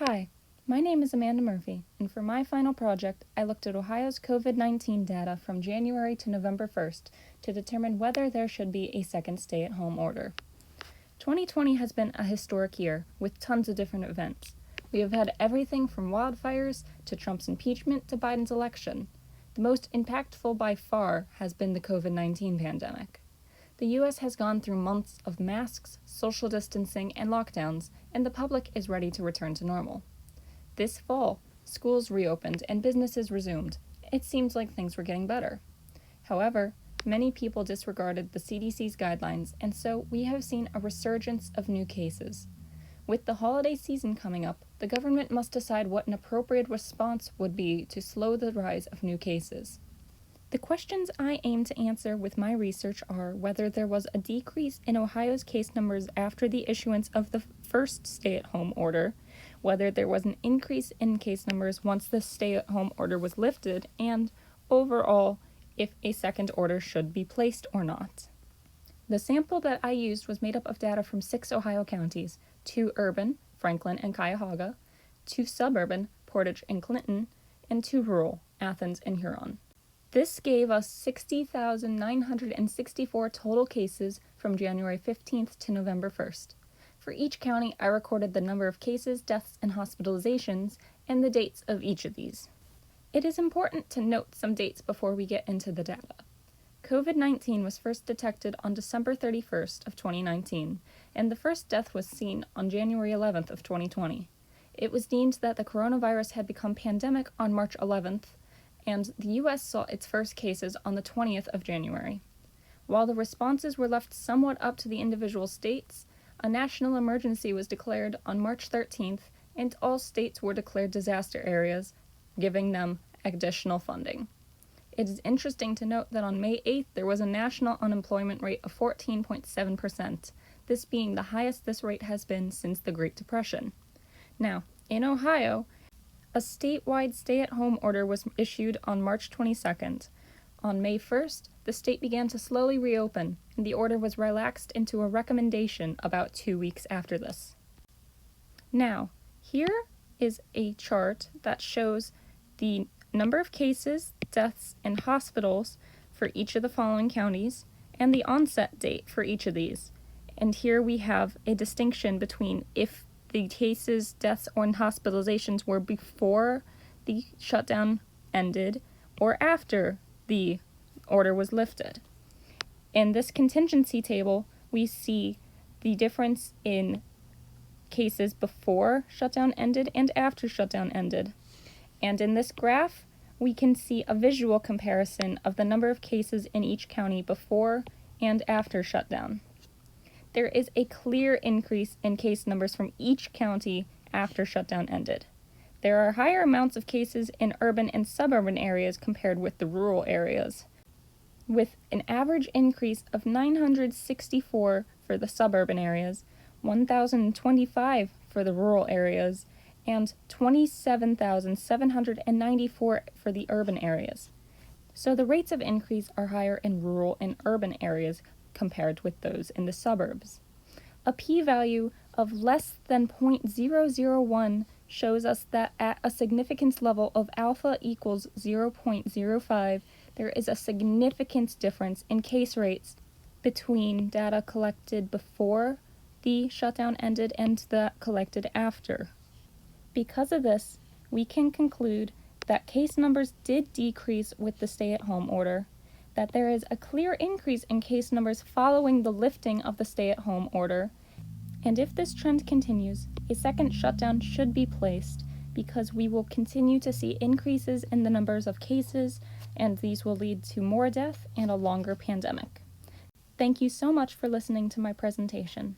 Hi, my name is Amanda Murphy, and for my final project, I looked at Ohio's COVID-19 data from January to November 1st to determine whether there should be a second stay-at-home order. 2020 has been a historic year, with tons of different events. We have had everything from wildfires to Trump's impeachment to Biden's election. The most impactful by far has been the COVID-19 pandemic. The U.S. has gone through months of masks, social distancing, and lockdowns, and the public is ready to return to normal. This fall, schools reopened and businesses resumed. It seemed like things were getting better. However, many people disregarded the CDC's guidelines, and so we have seen a resurgence of new cases. With the holiday season coming up, the government must decide what an appropriate response would be to slow the rise of new cases. The questions I aim to answer with my research are whether there was a decrease in Ohio's case numbers after the issuance of the first stay-at-home order, whether there was an increase in case numbers once the stay-at-home order was lifted, and, overall, if a second order should be placed or not. The sample that I used was made up of data from 6 Ohio counties, 2 urban, Franklin and Cuyahoga, 2 suburban, Portage and Clinton, and 2 rural, Athens and Huron. This gave us 60,964 total cases from January 15th to November 1st. For each county, I recorded the number of cases, deaths, and hospitalizations, and the dates of each of these. It is important to note some dates before we get into the data. COVID-19 was first detected on December 31st of 2019, and the first death was seen on January 11th of 2020. It was deemed that the coronavirus had become pandemic on March 11th, and the U.S. saw its first cases on the 20th of January. While the responses were left somewhat up to the individual states, a national emergency was declared on March 13th, and all states were declared disaster areas, giving them additional funding. It is interesting to note that on May 8th, there was a national unemployment rate of 14.7%, this being the highest this rate has been since the Great Depression. Now, in Ohio, a statewide stay-at-home order was issued on March 22nd. On May 1st, the state began to slowly reopen, and the order was relaxed into a recommendation about 2 weeks after this. Now, here is a chart that shows the number of cases, deaths, and hospitals for each of the following counties, and the onset date for each of these. And here we have a distinction between if the cases, deaths, or hospitalizations were before the shutdown ended or after the order was lifted. In this contingency table, we see the difference in cases before shutdown ended and after shutdown ended. And in this graph, we can see a visual comparison of the number of cases in each county before and after shutdown. There is a clear increase in case numbers from each county after shutdown ended. There are higher amounts of cases in urban and suburban areas compared with the rural areas, with an average increase of 964 for the suburban areas, 1,025 for the rural areas, and 27,794 for the urban areas. So the rates of increase are higher in rural and urban areas compared with those in the suburbs. A p-value of less than 0.001 shows us that at a significance level of alpha equals 0.05, there is a significant difference in case rates between data collected before the shutdown ended and the collected after. Because of this, we can conclude that case numbers did decrease with the stay-at-home order, that there is a clear increase in case numbers following the lifting of the stay-at-home order, and if this trend continues, a second shutdown should be placed because we will continue to see increases in the numbers of cases, and these will lead to more death and a longer pandemic. Thank you so much for listening to my presentation.